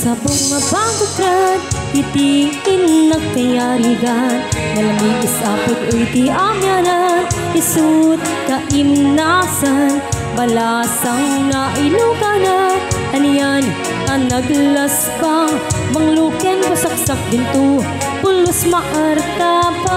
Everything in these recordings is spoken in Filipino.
Sa bunga bangkutran, itiin nagkayarigan. Malamig isapot iti amyanan, isut kaimnasan. Balasang na iluganan, aniyan ang naglaspang. Mangluken basaksak dinto, pulos maartapan.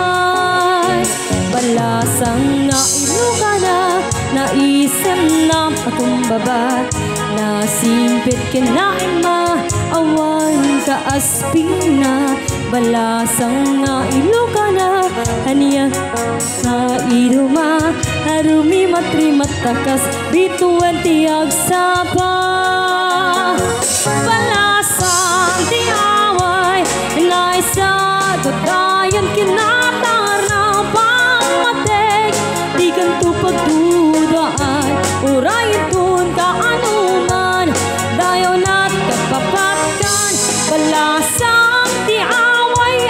Balasang na iluganan, naisem na patumbabat. Nasimpit kinain ma, awan ka aspina. Balasang na iluganan, aniyan na iruma. Harumi matri matakas, bituan tiag sapa. Balasang tiaway, naisa dadayan kinatar na pangmatek. Di ganito pagdudaan, urayin tun kaanuman. Dayaw na't kapapatkan, balasang tiaway,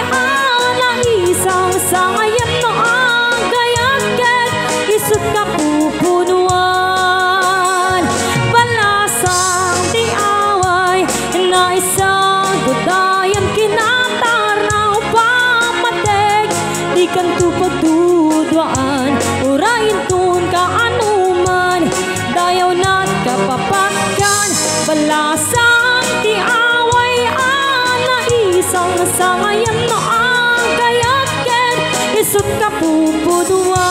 naisang sangayan no ang gayaket. Isut ka pupunuan. Balasang tiaway, naisang gudayan kinatar na upamateg. Di kanto pagdudwaan, urayin tun kaanuman. Dayaw na't kapapatkan, balasang tiaway, naisang sangayan no ang gayaket. Isut ka pupunuan.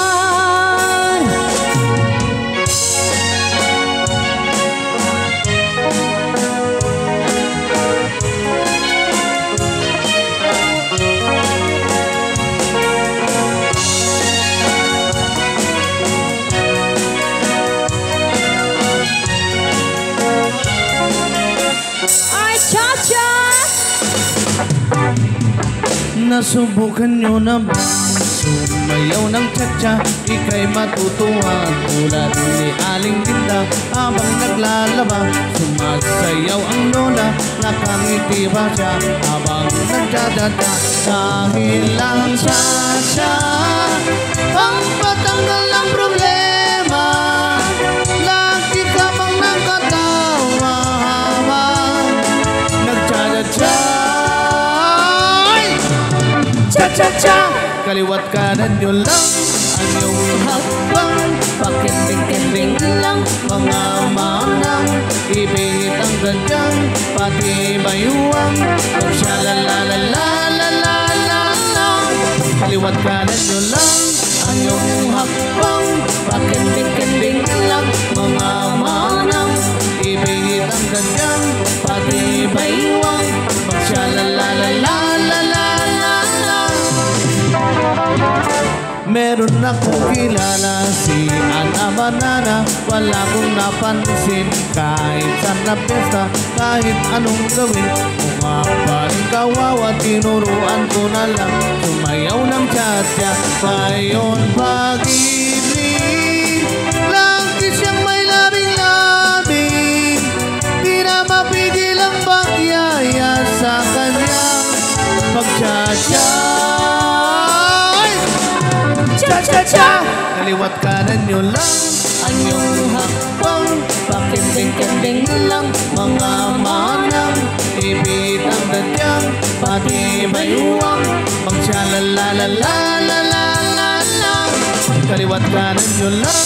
Nasubukan nyo na ba sumayaw ng tsa-tsa? Ika'y matutuwa tulad ni Aling Linda. Habang naglalaba, sumasayaw ang lola. Nakangiti ba siya habang nagdadada? Dahil lang tsa-tsa, pampatanggal ng problema. Lagi ka bang nakatawa habang nagdadada? Cha-cha-cha, kaliwat kanan nyo lang ang iyong hakbang. Pakinding-kinding lang mga manang, ibigit ang gandang pati bayuwang. Magsya-la-la-la-la-la-la-la. Kaliwat kanan nyo lang ang iyong hakbang. Pakinding-kinding lang mga manang, ibigit ang gandang pati bayuwang. Magsya-la-la-la-la-la-la. Meron akong kilala si Ana Banana. Wala kong napansin kahit saan na pesta, kahit anong gawin. Umaparing kawawa, tinuruan ko na lang sumayaw ng tsa-tsa. Ngayon pag-ibig, lagi siyang may labing-labing. Di na mapigil ang pagyaya sa kanyang pag-tsa-tsa. Cha-cha-cha, kaliwat kanan nyo lang ang iyong hakbang. Pakinding-kinding lang mga manang, ibigit ang dadyang pati bayuwang. Magsya-la-la-la-la-la-la-la. Kaliwat kanan nyo lang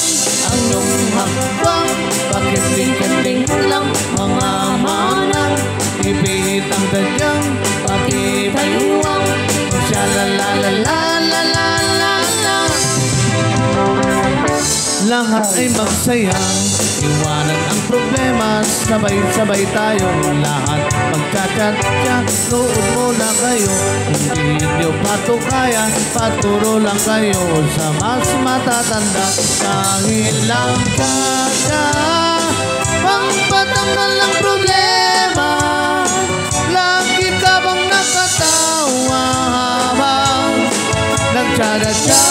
ang iyong hakbang. Pakinding-kinding lang mga manang, ibigit ang dadyang pati bayuwang. Magsya-la-la-la-la-la-la. Lahat ay magsaya, iwanan ang problema. Sabay-sabay tayong lahat magkakatya. Nood mo na kayo, hindi nyo pa to kaya. Paturo lang kayo sa mas matatanda. Dahil lang kaya, pangpatanggal ng problema. Lagi ka bang nakatawa habang nagtsada-tsa?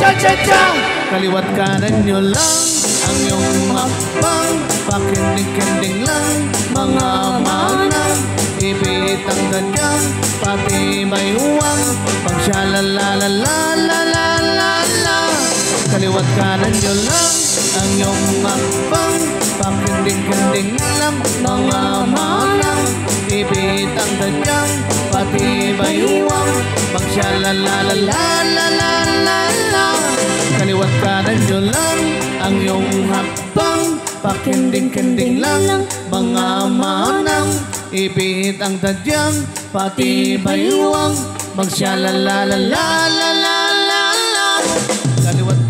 Cha-cha-cha, kaliwat kanan nyo lang ang iyong hakbang. Pakinding-kinding lang mga manang, ibigit ang ganyang pati bayuwang. Pagsya-la-la-la-la-la-la-la. Kaliwat kanan nyo lang ang iyong hakbang. Pakinding-kinding lang mga manang, ibit ang tadyang, pati bayuwang, magsyalalalalalala. Kaliwat kanan nyo lang ang iyong hakbang. Pakinding-kinding lang mga manang, ibit ang tadyang, pati bayuwang, magsyalalalalalala. Kaliwat